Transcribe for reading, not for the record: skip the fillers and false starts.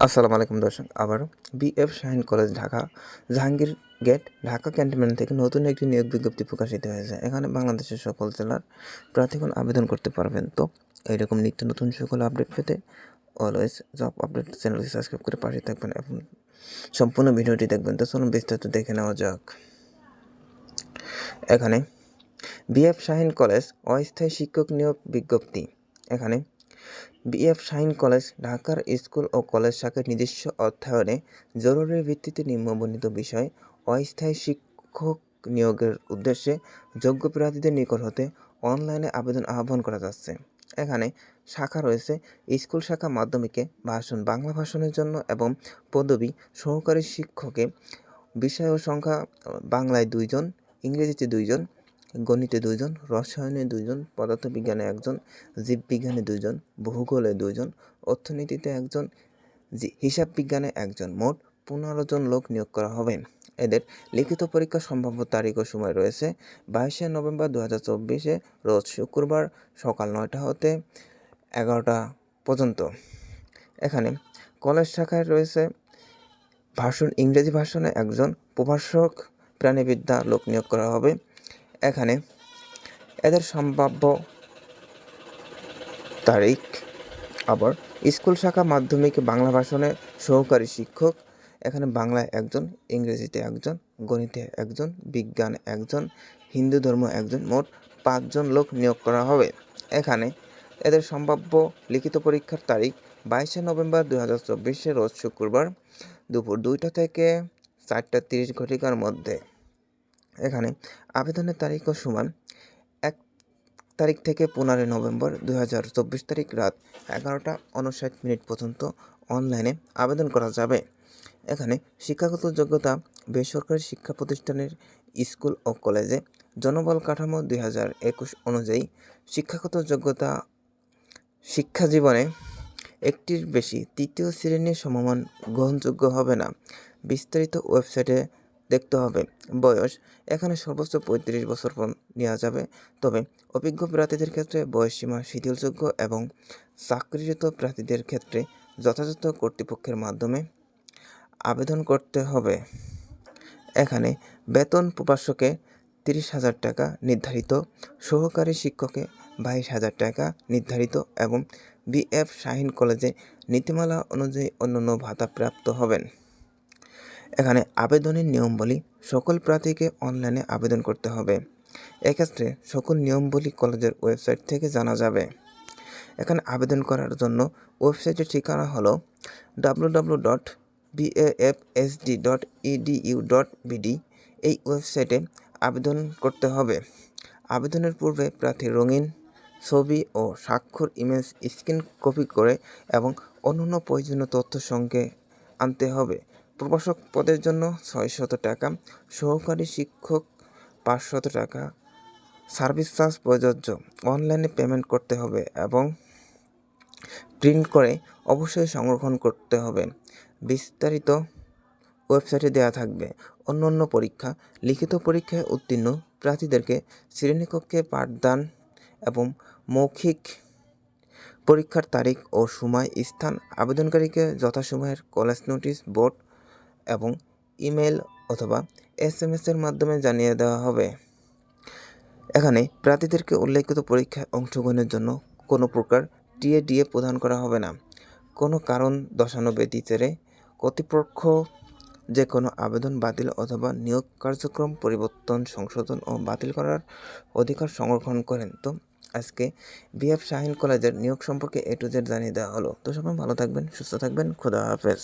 আসসালামু আলাইকুম দর্শক, আবারও BF Shaheen college Dhaka Jahangir gate Dhaka cantonment থেকে নতুন একটি নিয়োগ বিজ্ঞপ্তি প্রকাশিত হয়েছে। এখানে বাংলাদেশের সকল জেলার প্রার্থীগণ আবেদন করতে পারবেন। তো এইরকম নিত্য নতুন সকল আপডেট পেতে অলওয়েজ জব আপডেট চ্যানেলটি সাবস্ক্রাইব করে পাশে থাকবেন এবং সম্পূর্ণ ভিডিওটি দেখবেন। তো চলুন বিস্তারিত দেখে নেওয়া যাক। এখানে বিএফ শাহীন কলেজ অস্থায়ী শিক্ষক নিয়োগ বিজ্ঞপ্তি। এখানে বিএফ শাহীন কলেজ ঢাকার স্কুল ও কলেজ শাখার নিজস্ব অর্থায়নে জরুরি ভিত্তিতে নিম্নবর্ণিত বিষয় অস্থায়ী শিক্ষক নিয়োগের উদ্দেশ্যে যোগ্য প্রার্থীদের নিকট হতে অনলাইনে আবেদন আহ্বান করা যাচ্ছে। এখানে শাখা রয়েছে স্কুল শাখা মাধ্যমিকে ভাষণ বাংলা ভাষণের জন্য এবং পদবি সহকারী শিক্ষকে বিষয় ও সংখ্যা বাংলায় 2 জন, ইংরেজিতে 2 জন, গণিতে 2 জন, রসায়নে 2 জন, পদার্থবিজ্ঞানে 1 জন, জীববিজ্ঞানে 2 জন, ভূগোলে 2 জন, অর্থনীতিতে 1 জন, হিসাব বিজ্ঞানে 1 জন, মোট 15 জন লোক নিয়োগ করা হবে। এদের লিখিত পরীক্ষার সম্ভাব্য তারিখ ও সময় রয়েছে 22শে নভেম্বর 2024 রোজ শুক্রবার সকাল 9টা হতে 11টা পর্যন্ত। এখানে কলেজ শাখায় রয়েছে ভাষণ ইংরেজি ভাষণে 1 জন, প্রভাষক প্রাণীবিদ্যা লোক নিয়োগ করা হবে। এখানে এদের সম্ভাব্য তারিখ আবার স্কুল শাখা মাধ্যমিক বাংলা ভাষণে সহকারী শিক্ষক, এখানে বাংলায় 1 জন, ইংরেজিতে 1 জন, গণিতে 1 জন, বিজ্ঞান 1 জন, হিন্দু ধর্ম 1 জন, মোট 5 জন লোক নিয়োগ করা হবে। এখানে এদের সম্ভাব্য লিখিত পরীক্ষার তারিখ 22শে নভেম্বর 2024 রোজ শুক্রবার দুপুর 2টা থেকে 4:30 ঘটিকার মধ্যে। এখানে আবেদনের তারিখ ও সময় 1 তারিখ থেকে 15 নভেম্বর 2024 তারিখ রাত 11টা 59 পর্যন্ত অনলাইনে আবেদন করা যাবে। এখানে শিক্ষাগত যোগ্যতা বেসরকারি শিক্ষা প্রতিষ্ঠানের স্কুল ও কলেজে জনবল কাঠামো 2021 অনুযায়ী শিক্ষাগত যোগ্যতা শিক্ষা জীবনে একটির বেশি তৃতীয় শ্রেণীর সমমান গ্রহণযোগ্য হবে না। বিস্তারিত ওয়েবসাইটে দেখতে হবে। বয়স এখানে সর্বোচ্চ 35 বছর নেওয়া যাবে, তবে অভিজ্ঞ প্রার্থীদের ক্ষেত্রে বয়সসীমা শিথিলযোগ্য এবং চাকরিরত প্রার্থীদের ক্ষেত্রে যথাযথ কর্তৃপক্ষের মাধ্যমে আবেদন করতে হবে। এখানে বেতন প্রভাষকে 30,000 টাকা নির্ধারিত, সহকারী শিক্ষকে 22,000 টাকা নির্ধারিত এবং বিএফ শাহীন কলেজে নীতিমালা অনুযায়ী অন্যান্য ভাতা প্রাপ্ত হবেন। এখানে আবেদনের নিয়মাবলী সকল প্রার্থীকে অনলাইনে আবেদন করতে হবে। এক্ষেত্রে সকল নিয়মাবলী কলেজের ওয়েবসাইট থেকে জানা যাবে। এখানে আবেদন করার জন্য ওয়েবসাইটের ঠিকানা হলো www.bafsd.edu.bd। এই ওয়েবসাইটে আবেদন করতে হবে। আবেদনের পূর্বে প্রার্থীর রঙিন ছবি ও স্বাক্ষর ইমেজ স্ক্যান কপি করে এবং অন্যান্য প্রয়োজনীয় তথ্য সঙ্গে আনতে হবে। প্রভাষক পদের জন্য 600 টাকা, সহকারী শিক্ষক 500 টাকা, সার্ভিস চার্জ প্রযোজ্য। অনলাইনে পেমেন্ট করতে হবে এবং প্রিন্ট করে অবশ্যই সংরক্ষণ করতে হবে। বিস্তারিত ওয়েবসাইটে দেওয়া থাকবে। অন্যান্য পরীক্ষা লিখিত পরীক্ষায় উত্তীর্ণ প্রার্থীদেরকে শ্রেণীকক্ষে পাঠদান এবং মৌখিক পরীক্ষার তারিখ ও সময় স্থান আবেদনকারীকে যথাসময়ের কলেজ নোটিশ বোর্ড এবং ইমেল অথবা SMS এর মাধ্যমে জানিয়ে দেওয়া হবে। এখানে প্রার্থীদেরকে উল্লেখিত পরীক্ষায় অংশগ্রহণের জন্য কোনো প্রকার টিএডিএ প্রদান করা হবে না। কোনো কারণ দর্শানো ব্যতীত কর্তৃপক্ষ যে কোনো আবেদন বাতিল অথবা নিয়োগ কার্যক্রম পরিবর্তন, সংশোধন ও বাতিল করার অধিকার সংরক্ষণ করেন। তো আজকে বিএফ শাহীন কলেজের নিয়োগ সম্পর্কে A to Z জানিয়ে দেওয়া হলো। তো সবাই ভালো থাকবেন, সুস্থ থাকবেন, খোদা হাফেজ।